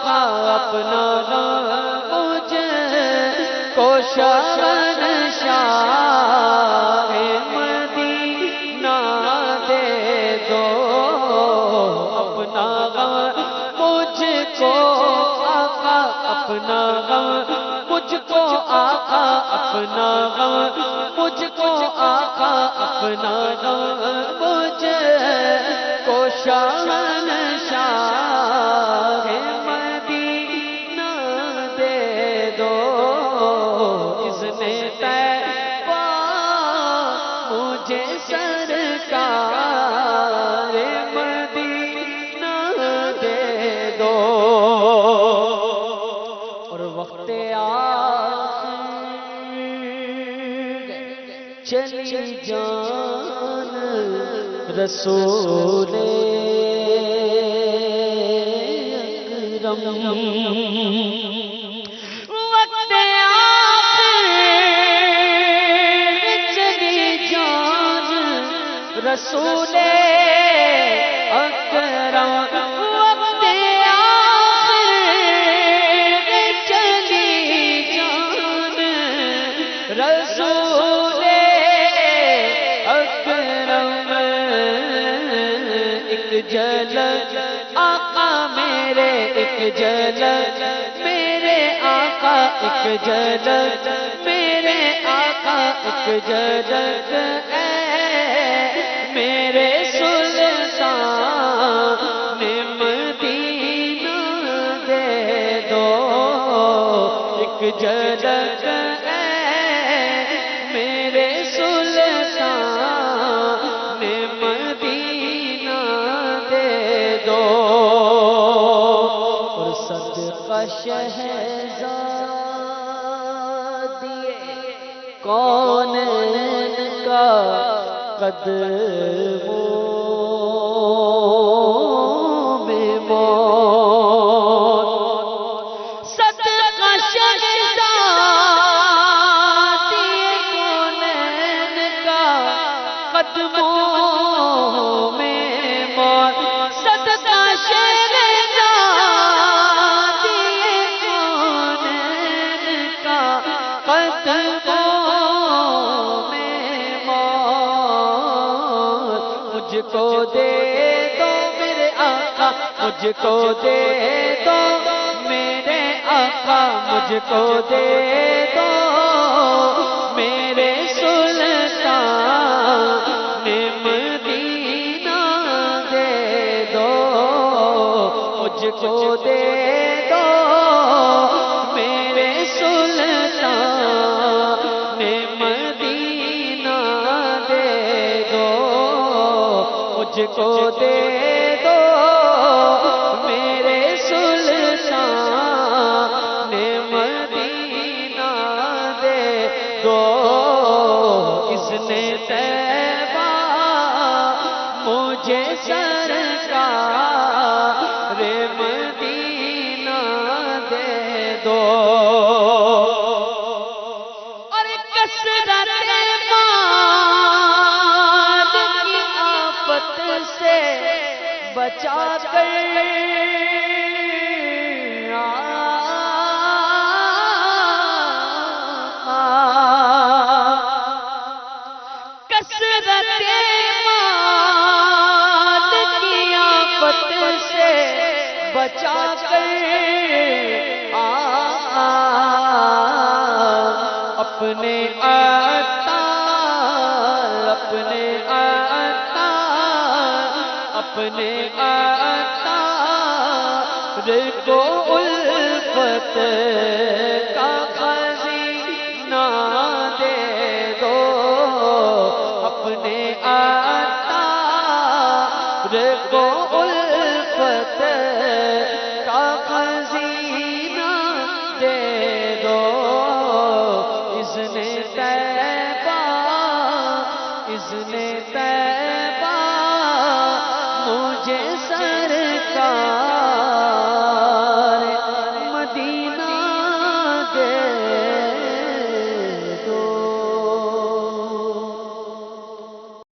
آقا اپنا مجھ کو شہنشاہ مدینہ دے دو، اپنا مجھ کو آقا اپنا مجھ کو آقا اپنا مجھ کو آقا اپنا مجھ کو شہنشاہ مدینہ دے دو، اذن طیبہ مجھے سرکار مدینہ دے دو۔ اور وقت آخر چلی جان رسول اکرم، وقت آخر چلی جان رسول اکرم، وقت آخر چلی جان رسول اکرم، ایک جھلک آقا میرے، ایک جھلک میرے آقا، ایک جھلک میرے آقا، ایک جھلک اے میرے سلطان مدینہ دے دو، ایک جھلک اے میرے سلطان مدینہ دے دو۔ اور صدقہ شہزادی کونین کا قدموں میں موت، صدقہ شہزادی کونین کا قدموں میں موت، صدقہ شہزادی کونین کا قدموں میں موت، مجھ کو دے دو میرے آقا، مجھ کو دے دو میرے آقا، مجھ کو دے دو میرے سلطان مدینہ دے دو، مجھ کو دے دو میرے سلطان مدینہ دے دو، مجھ کو دے دو میرے سلطان مدینہ دے دو، اذن طیبہ مجھے سرکار مدینہ دے دو۔ اور کثرت مال کی آفت سے بچا کر کثرت مال کی آفت سے بچا کر اپنے عطار اپنے عطار اپنے عطار کو الفت